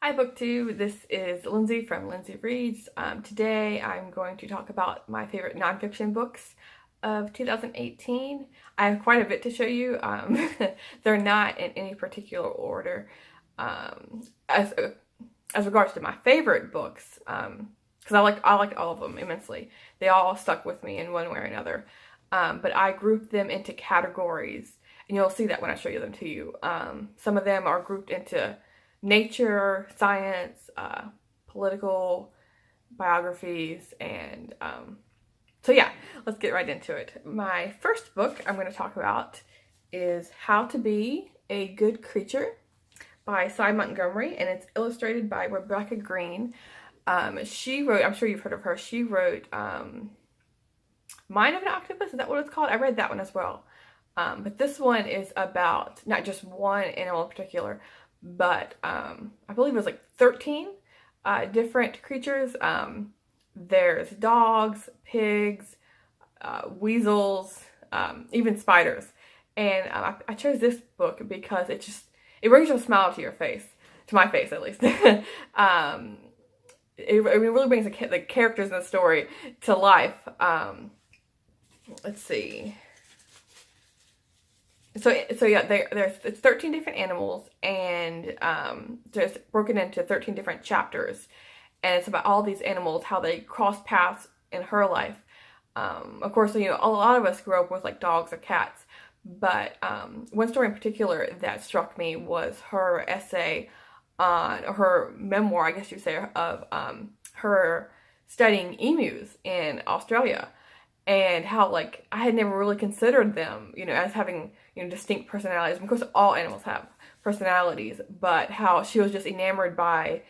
Hi BookTube, this is Lindsay from Lindsay Reads. Today I'm going to talk about my favorite nonfiction books of 2018. I have quite a bit to show you. They're not in any particular order. As regards to my favorite books, because I like all of them immensely. They all stuck with me in one way or another. But I grouped them into categories, and you'll see that when I show them to you. Some of them are grouped into nature, science, political, biographies, and so yeah, let's get right into it. My first book I'm going to talk about is How to Be a Good Creature by Cy Montgomery, and it's illustrated by Rebecca Green. She wrote, I'm sure you've heard of her, she wrote Mind of an Octopus, is that what it's called? I read that one as well. But this one is about not just one animal in particular, but I believe it was like 13 different creatures. There's dogs, pigs, weasels, even spiders. And I chose this book because it brings a smile to your face, to my face at least. It really brings the characters in the story to life. Let's see. So yeah, it's 13 different animals, and just broken into 13 different chapters, and it's about all these animals, how they cross paths in her life. Of course, you know, a lot of us grew up with like dogs or cats, but one story in particular that struck me was her essay on, or her memoir, I guess you'd say, of her studying emus in Australia. And how, like, I had never really considered them, you know, as having, you know, distinct personalities. Of course, all animals have personalities, but how she was just enamored by,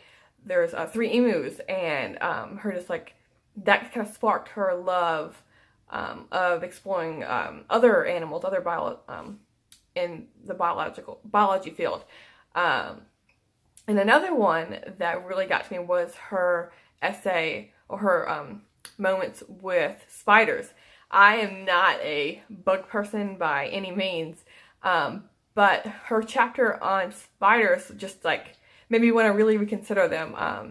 there's 3 emus, and her just, like, that kind of sparked her love of exploring other animals, in the biology field. And another one that really got to me was her essay, or her moments with spiders. I am not a bug person by any means, but her chapter on spiders just like made me want to really reconsider them. I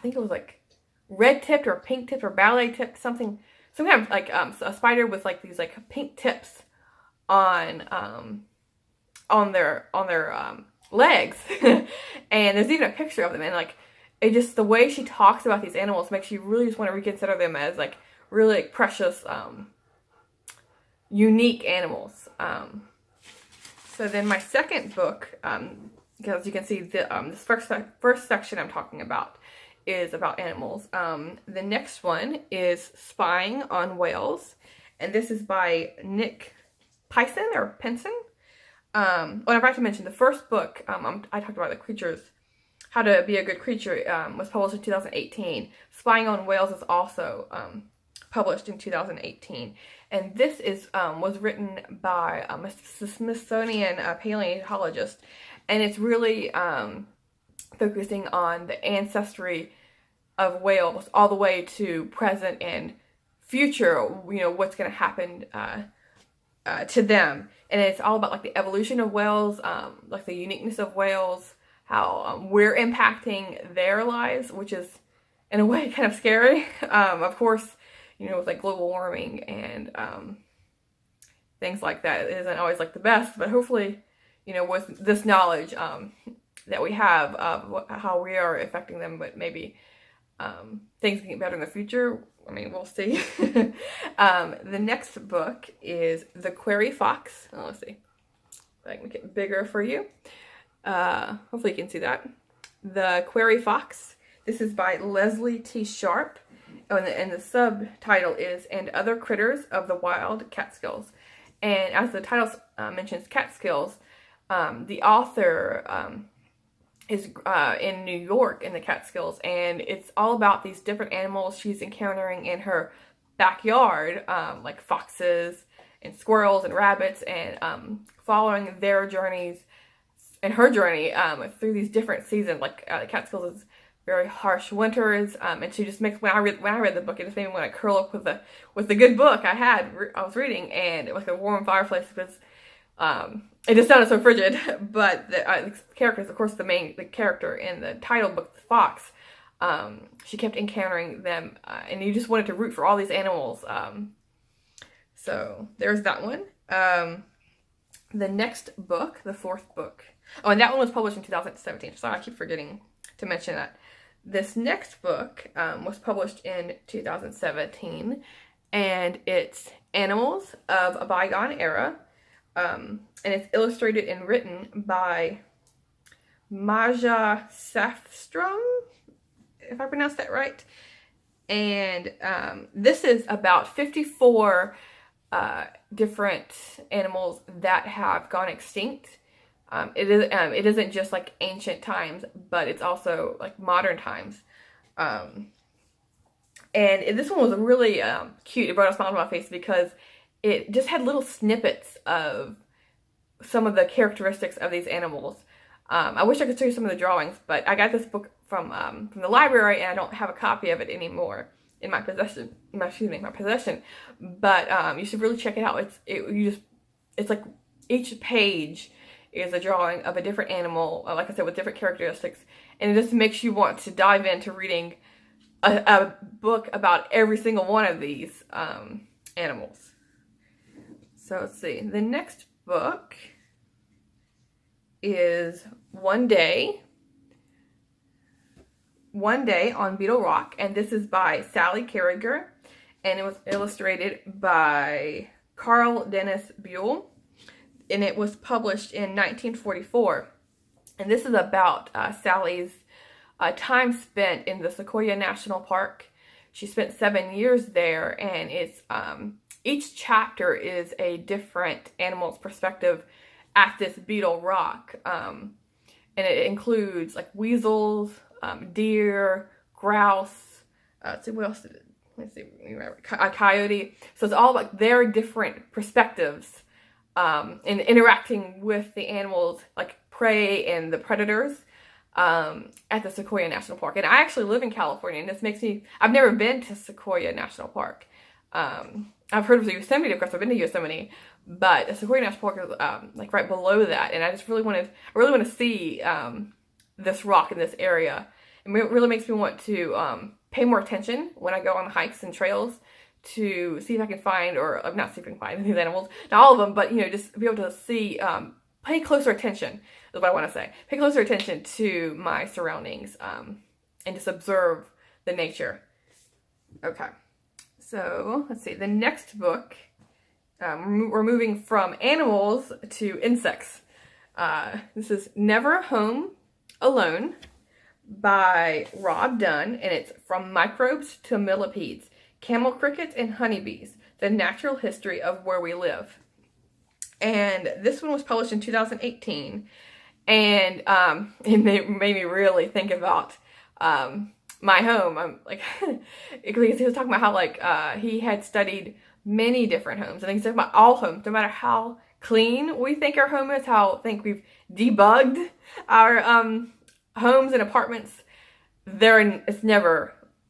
think it was like red tipped or pink tipped or ballet tipped, something, some kind of like a spider with like these like pink tips on their legs, and there's even a picture of them, and like, it just, the way she talks about these animals makes you really just want to reconsider them as like really like precious, unique animals. So then my second book, because you can see this first section I'm talking about is about animals. The next one is Spying on Whales, and this is by Nick Pison or Pinson. I forgot to mention the first book, I talked about the creatures. How to Be a Good Creature was published in 2018. Spying on Whales is also published in 2018. And this was written by a Smithsonian paleontologist. And it's really focusing on the ancestry of whales all the way to present and future, you know, what's going to happen to them. And it's all about like the evolution of whales, like the uniqueness of whales, how we're impacting their lives, which is in a way kind of scary. Of course, you know, with like global warming and things like that, it isn't always like the best, but hopefully, you know, with this knowledge that we have of how we are affecting them, but maybe things can get better in the future. I mean, we'll see. The next book is The Quarry Fox. Oh, let's see if I can make it bigger for you. Hopefully you can see that. The Quarry Fox. This is by Leslie T. Sharp. Oh, and the subtitle is And Other Critters of the Wild Catskills. And as the title mentions Catskills, the author is in New York in the Catskills, and it's all about these different animals she's encountering in her backyard, like foxes and squirrels and rabbits, and following their journeys and her journey through these different seasons. Like the Catskills is very harsh winters, and she just makes, when I read the book, it just made me want to curl up with the good book I was reading, and like a warm fireplace, because It just sounded so frigid, but the characters, of course, the character in the title book, the fox, she kept encountering them, and you just wanted to root for all these animals. So there's that one. The next book, the fourth book. Oh, and that one was published in 2017. Sorry, I keep forgetting to mention that. This next book was published in 2017, and it's Animals of a Bygone Era. And it's illustrated and written by Maja Safstrom, if I pronounced that right. And this is about 54 different animals that have gone extinct. It isn't just like ancient times, but it's also like modern times. And this one was really cute. It brought a smile to my face because it just had little snippets of some of the characteristics of these animals. I wish I could show you some of the drawings, but I got this book from the library, and I don't have a copy of it anymore in my possession. My possession. But you should really check it out. It's like each page is a drawing of a different animal, like I said, with different characteristics, and it just makes you want to dive into reading a book about every single one of these animals. So let's see. The next book is One Day on Beetle Rock, and this is by Sally Carriger, and it was illustrated by Carl Dennis Buell, and it was published in 1944. And this is about Sally's time spent in the Sequoia National Park. She spent 7 years there, and it's each chapter is a different animal's perspective at this Beetle Rock, and it includes like weasels, deer, grouse. Let's see, what else did it? Let's see, a coyote. So it's all like their different perspectives, and interacting with the animals like prey and the predators at the Sequoia National Park. And I actually live in California, and this makes me, I've never been to Sequoia National Park. I've heard of Yosemite, of course, I've been to Yosemite, but the Sequoia National Park is like right below that, and I really want to see this rock in this area. And it really makes me want to pay more attention when I go on hikes and trails to see if I can find, or not see if I can find these animals, not all of them, but just be able to see, pay closer attention is what I want to say. Pay closer attention to my surroundings, and just observe the nature. Okay. So, let's see, the next book, we're moving from animals to insects. This is Never Home Alone by Rob Dunn, and it's From Microbes to Millipedes, Camel Crickets and Honeybees, The Natural History of Where We Live. And this one was published in 2018, and it made me really think about my home. I'm like, because he was talking about how like he had studied many different homes, and he's talking about all homes, no matter how clean we think our home is, how I think we've debugged our homes and apartments. You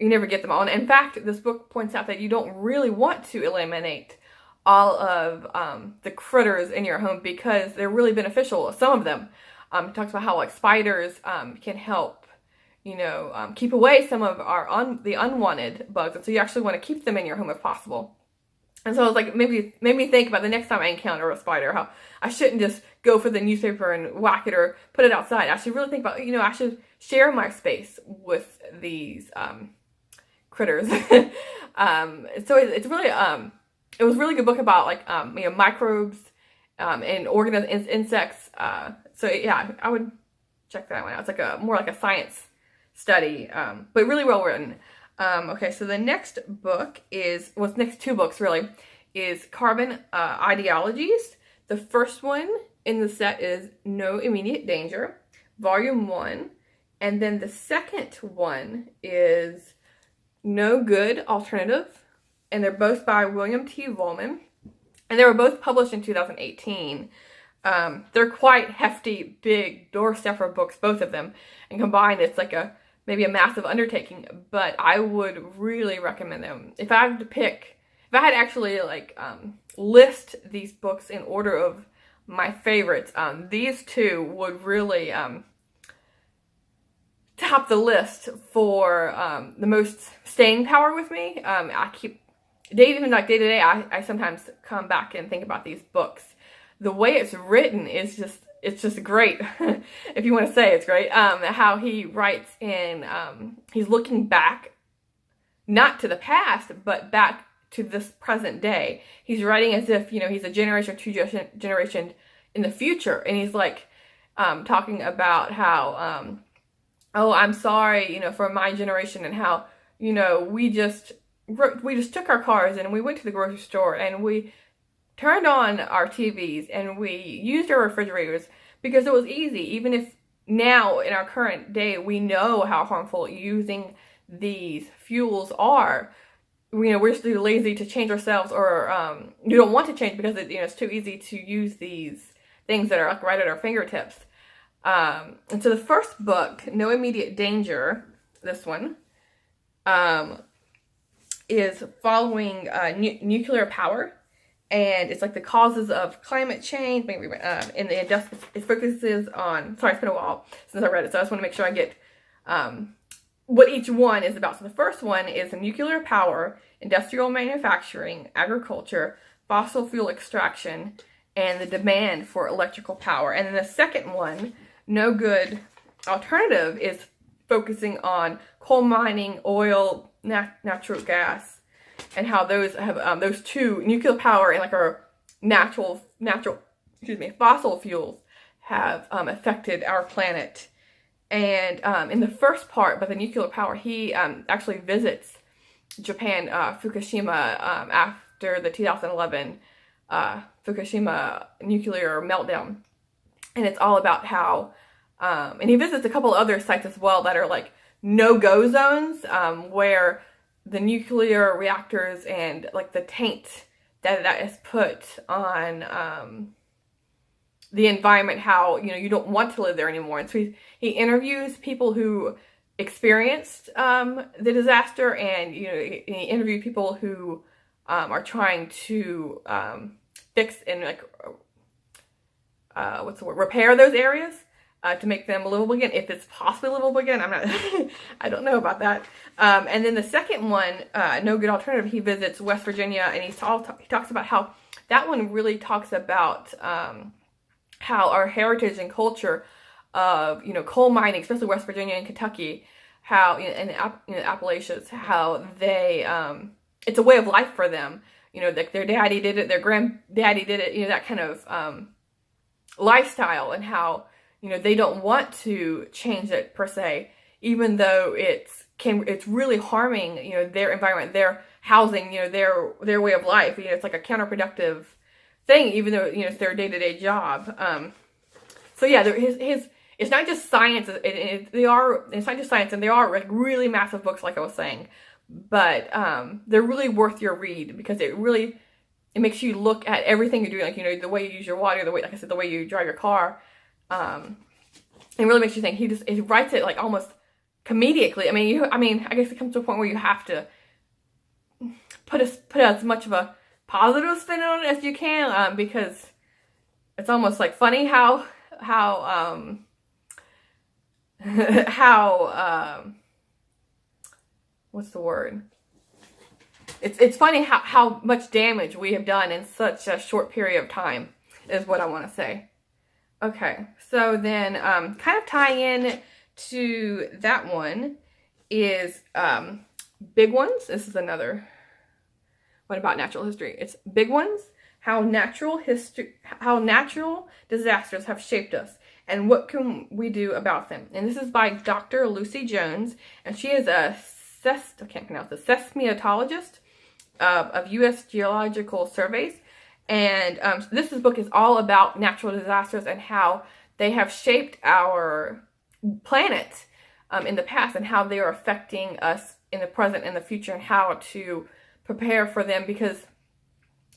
never get them all. And in fact, this book points out that you don't really want to eliminate all of the critters in your home because they're really beneficial. Some of them. It talks about how like spiders can help keep away some of the unwanted bugs, and so you actually want to keep them in your home if possible. And so I was like, made me think about the next time I encounter a spider, how I shouldn't just go for the newspaper and whack it or put it outside. I should really think about, I should share my space with these critters. So it's really it was a really good book about like microbes and insects. So yeah, I would check that one out. It's like more like a science study, but really well written. Okay, so the next book next two books really, is Carbon Ideologies. The first one in the set is No Immediate Danger, Volume 1. And then the second one is No Good Alternative. And they're both by William T. Vollmann. And they were both published in 2018. They're quite hefty, big doorstepper books, both of them. And combined, it's like maybe a massive undertaking, but I would really recommend them. If I had actually list these books in order of my favorites. These two would really top the list for the most staying power with me. Even like day to day, I sometimes come back and think about these books. The way it's written is it's just great. If you want to say it's great. How he writes he's looking back, not to the past, but back to this present day. He's writing as if, he's a generation or two generation in the future. And he's like, talking about how, oh, I'm sorry, for my generation, and how, we just took our cars and we went to the grocery store and we turned on our TVs and we used our refrigerators because it was easy. Even if now in our current day, we know how harmful using these fuels are, we're just too lazy to change ourselves, or we don't want to change because it's too easy to use these things that are like right at our fingertips. And so the first book, No Immediate Danger, this one, is following nuclear power, and it's like the causes of climate change. Maybe in the it focuses on. Sorry, it's been a while since I read it, so I just want to make sure I get what each one is about. So the first one is nuclear power, industrial manufacturing, agriculture, fossil fuel extraction, and the demand for electrical power. And then the second one, No Good Alternative, is focusing on coal mining, oil, natural gas, and how those have those two, nuclear power and like our fossil fuels, have affected our planet. And in the first part, but the nuclear power, he actually visits Japan, Fukushima, after the 2011 Fukushima nuclear meltdown. And it's all about how, and he visits a couple other sites as well that are like no-go zones, where the nuclear reactors and like the taint that is put on the environment, how you don't want to live there anymore. And so he interviews people who experienced the disaster, and he interviewed people who are trying to fix and repair those areas to make them livable again, if it's possibly livable again. I'm not I don't know about that. And then the second one, No Good Alternative, he visits West Virginia, and he talks about how that one really talks about how our heritage and culture of coal mining, especially West Virginia and Kentucky, how in Appalachians, how they it's a way of life for them. Like their daddy did it, their granddaddy did it. That kind of lifestyle, and how they don't want to change it per se, even though it's really harming their environment, their housing, their way of life. It's like a counterproductive thing, even though it's their day-to-day job. So yeah, it's not just science. It's not just science, and they are like really massive books, like I was saying, but they're really worth your read, because it makes you look at everything you're doing, like the way you use your water, the way, like I said, the way you drive your car. It really makes you think. He writes it like almost comedically. I guess it comes to a point where you have to put as much of a positive spin on it as you can, because it's almost like funny how what's the word? It's funny how much damage we have done in such a short period of time, is what I want to say. Okay, so then kind of tying in to that one is Big Ones. This is another one about natural history. It's Big Ones, how natural disasters have shaped us, and what can we do about them. And this is by Dr. Lucy Jones, and she is a seismologist of U.S. Geological Surveys. And this book is all about natural disasters and how they have shaped our planet in the past, and how they are affecting us in the present and the future, and how to prepare for them, because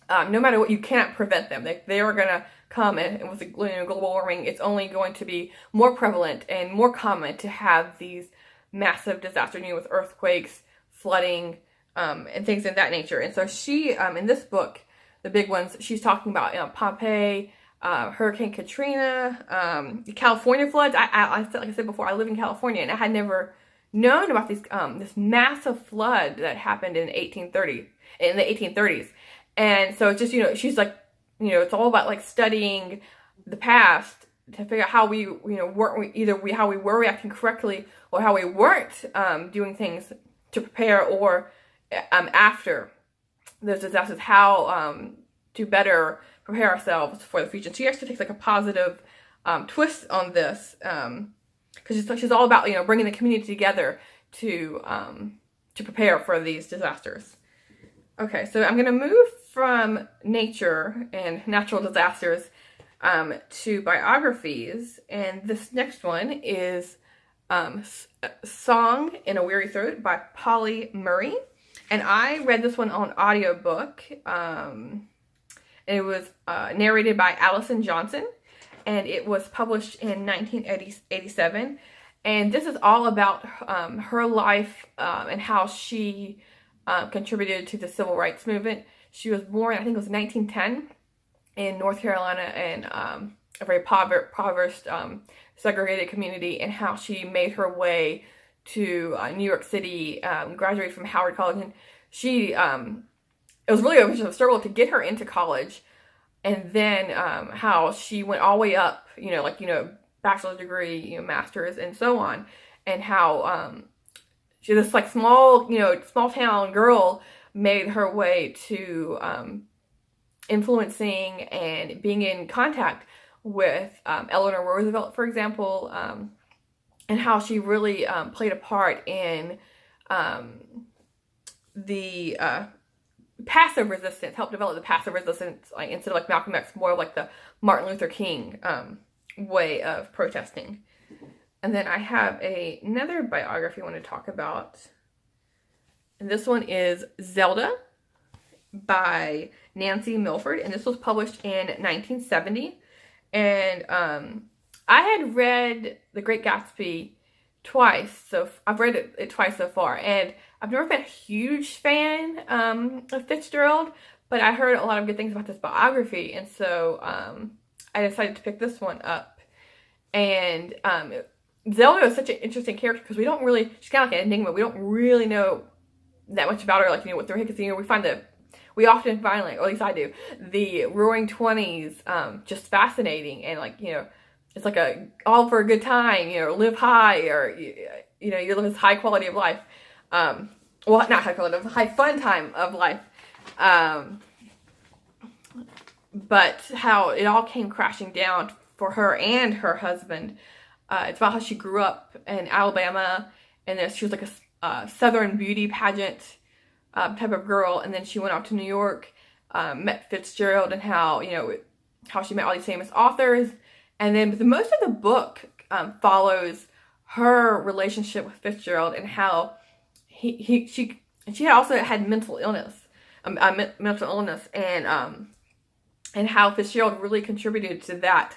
no matter what, you cannot prevent them. They are going to come, and with the global warming, it's only going to be more prevalent and more common to have these massive disasters, with earthquakes, flooding, and things of that nature. And so she, in this book, The Big Ones, she's talking about Pompeii, Hurricane Katrina, the California floods. Like I said before, I live in California, and I had never known about this massive flood that happened in the 1830s. And so it's just, she's like, it's all about like studying the past to figure out how we, how we were reacting correctly or how we weren't doing things to prepare, or after those disasters, how to better prepare ourselves for the future. So she actually takes like a positive twist on this, because she's all about bringing the community together to prepare for these disasters. Okay, so I'm gonna move from nature and natural disasters to biographies, and this next one is Song in a Weary Throat by Polly Murray. And I read this one on audiobook. It was narrated by Allison Johnson, and it was published in 1987. And this is all about her life and how she contributed to the civil rights movement. She was born, I think it was 1910, in North Carolina, in a very impoverished, segregated community, and how she made her way to New York City, graduated from Howard College, and she, it was really a struggle to get her into college, and then how she went all the way up, bachelor's degree, master's, and so on, and how she, this like small town girl, made her way to influencing and being in contact with Eleanor Roosevelt, for example, and how she really played a part in the passive resistance, helped develop the passive resistance, like instead of like Malcolm X, more of like the Martin Luther King way of protesting. And then I have another biography I want to talk about, and this one is Zelda by Nancy Milford, and this was published in 1970. And I had read The Great Gatsby twice, so I've read it twice so far, and I've never been a huge fan of Fitzgerald, but I heard a lot of good things about this biography, and so I decided to pick this one up. And Zelda is such an interesting character because she's kind of like an enigma. We don't really know that much about her, like, what they're because, we often find, like, or at least I do, the Roaring Twenties just fascinating, and like, it's like all for a good time, live high, or you live this high quality of life. Well, not high quality, high fun time of life. But how it all came crashing down for her and her husband. It's about how she grew up in Alabama, and then she was like a Southern beauty pageant type of girl, and then she went out to New York, met Fitzgerald, and how she met all these famous authors. And then most of the book follows her relationship with Fitzgerald, and how she also had mental illness, and how Fitzgerald really contributed to that,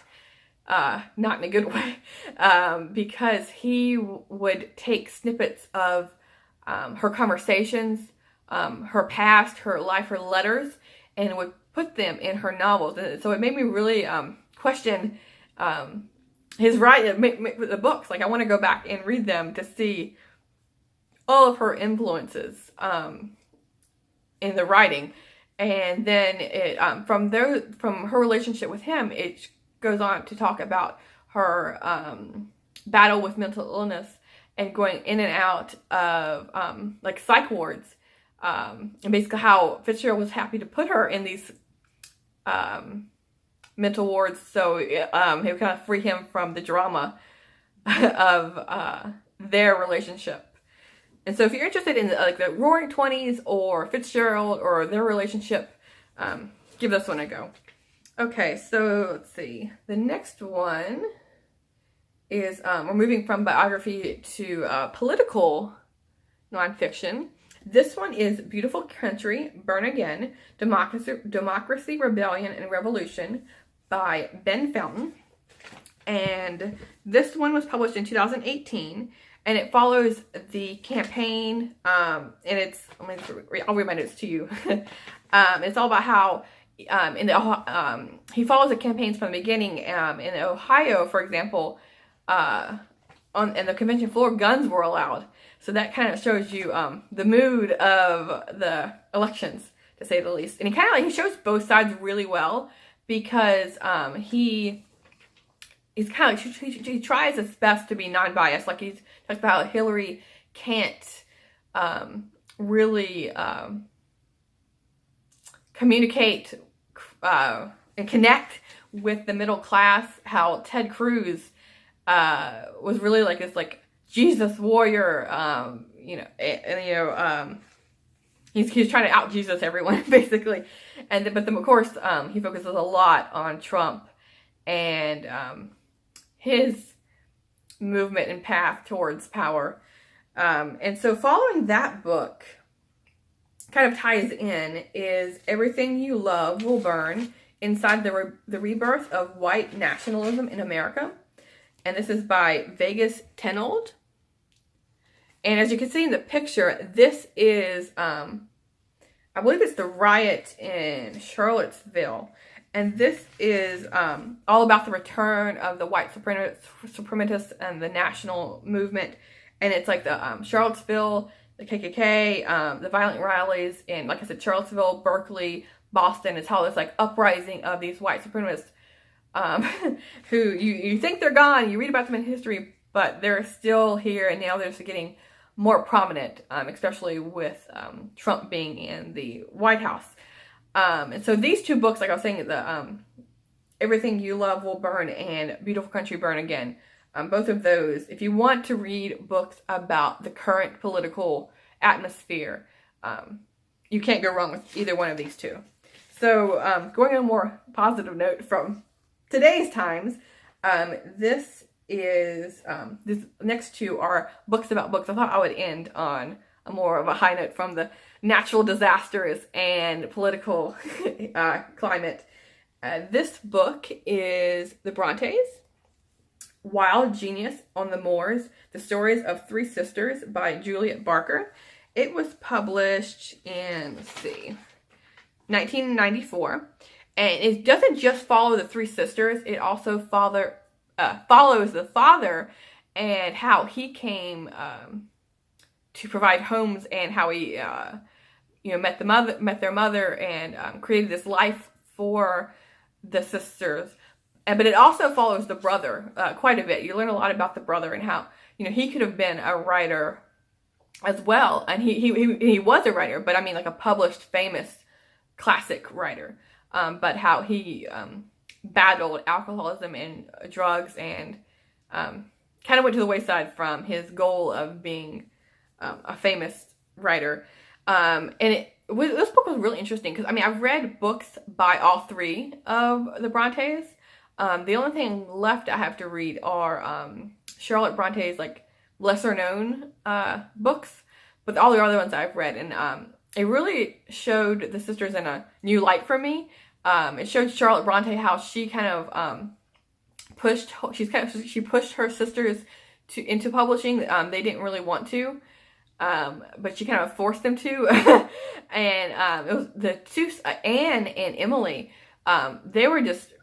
not in a good way, because he would take snippets of her conversations, her past, her life, her letters, and would put them in her novels. And so it made me really question his writing, the books. Like, I want to go back and read them to see all of her influences in the writing. And then it from her relationship with him, it goes on to talk about her battle with mental illness and going in and out of like psych wards, and basically how Fitzgerald was happy to put her in these mental wards, so he would kind of free him from the drama of their relationship. And so if you're interested in like the Roaring Twenties or Fitzgerald or their relationship, give this one a go. Okay, so let's see. The next one is, we're moving from biography to political nonfiction. This one is Beautiful Country, Burn Again, Democracy, Rebellion, and Revolution by Ben Fountain. And this one was published in 2018, and it follows the campaign, and I'll read my notes to you. It's all about how he follows the campaigns from the beginning. In Ohio, for example, in the convention floor, guns were allowed. So that kind of shows you the mood of the elections, to say the least. And he shows both sides really well, because he's kind of he tries his best to be non-biased. Like, he's talks about how Hillary can't really communicate and connect with the middle class. How Ted Cruz was really like this Jesus warrior, he's trying to out Jesus everyone basically, but then of course he focuses a lot on Trump and his movement and path towards power, and so following that book kind of ties in is Everything You Love Will Burn: Inside the Rebirth of White Nationalism in America. And this is by Vegas Tenold. And as you can see in the picture, this is, I believe it's the riot in Charlottesville. And this is all about the return of the white supremacists and the national movement. And it's like the Charlottesville, the KKK, the violent rallies in, like I said, Charlottesville, Berkeley, Boston. It's how this uprising of these white supremacists who you think they're gone, you read about them in history, but they're still here, and now they're just getting more prominent, especially with Trump being in the White House. And so these two books, like I was saying, the Everything You Love Will Burn and Beautiful Country Burn Again, both of those, if you want to read books about the current political atmosphere, you can't go wrong with either one of these two. So going on a more positive note from today's times, this next two are books about books. I thought I would end on a more of a high note from the natural disasters and political climate. This book is The Brontes, Wild Genius on the Moors: The Stories of Three Sisters by Juliet Barker. It was published in, 1994. And it doesn't just follow the three sisters, it also follows the father and how he came to provide homes, and how he met their mother, and created this life for the sisters. But it also follows the brother quite a bit. You learn a lot about the brother and how he could have been a writer as well, and he was a writer, but I mean like a published, famous, classic writer. But how he battled alcoholism and drugs, and kind of went to the wayside from his goal of being a famous writer. This book was really interesting because, I mean, I've read books by all three of the Brontes. The only thing left I have to read are Charlotte Bronte's lesser known books, but all the other ones I've read, and it really showed the sisters in a new light for me. It showed Charlotte Bronte how she kind of she pushed her sisters into publishing. They didn't really want to, but she kind of forced them to. And it was the two, Anne and Emily. They were just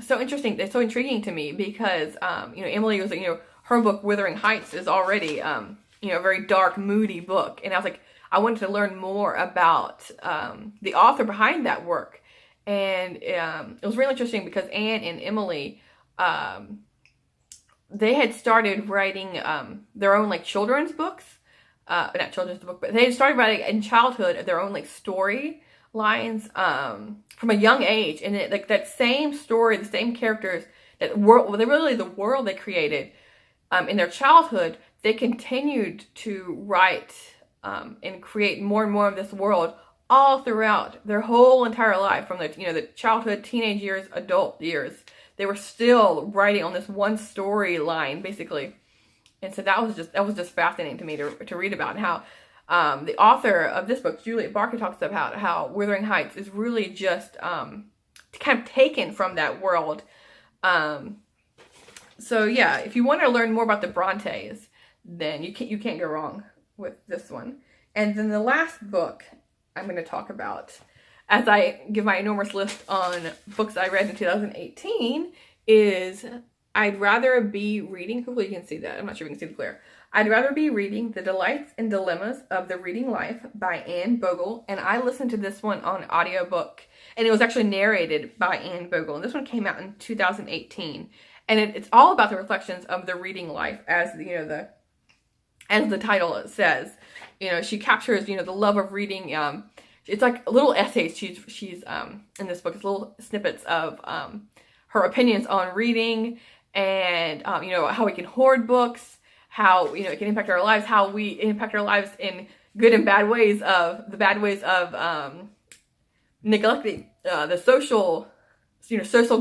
so interesting. They're so intriguing to me because Emily was her book Wuthering Heights is already a very dark, moody book, and I was like, I wanted to learn more about the author behind that work. And it was really interesting because Anne and Emily, they had started writing their own children's books, not children's book, but they had started writing in childhood their own story lines from a young age, and that same story, the same characters, that world, really the world they created in their childhood, they continued to write and create more and more of this world all throughout their whole entire life, from the childhood, teenage years, adult years. They were still writing on this one storyline, basically. And so that was just fascinating to me to read about, and how the author of this book, Juliet Barker, talks about how Wuthering Heights is really just kind of taken from that world. So yeah, if you want to learn more about the Brontes, then you can't go wrong with this one. And then the last book I'm going to talk about as I give my enormous list on books I read in 2018, is I'd rather be reading, hopefully you can see that, I'm not sure if you can see the glare. I'd rather be reading The Delights and Dilemmas of the Reading Life by Anne Bogle, and I listened to this one on audiobook, and it was actually narrated by Anne Bogle, and this one came out in 2018, and it's all about the reflections of the reading life, as as the title says. She captures, the love of reading. It's like little essays she's in this book. It's little snippets of her opinions on reading, and how we can hoard books, how it can impact our lives, how we impact our lives in good and bad ways, of the bad ways of neglecting the social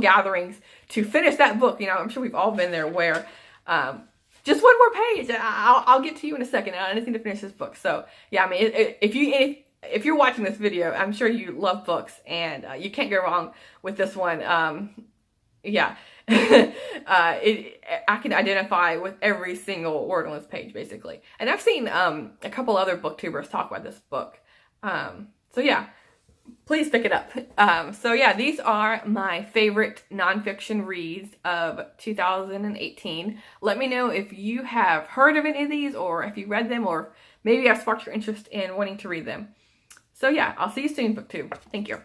gatherings to finish that book. I'm sure we've all been there, where just one more page, I'll get to you in a second, I just need to finish this book. So yeah, I mean, if you're watching this video, I'm sure you love books, and you can't go wrong with this one. Yeah. I can identify with every single word on this page, basically. And I've seen a couple other booktubers talk about this book. So yeah, please pick it up. So yeah, these are my favorite nonfiction reads of 2018. Let me know if you have heard of any of these, or if you read them, or maybe I've sparked your interest in wanting to read them. So yeah, I'll see you soon, BookTube. Thank you.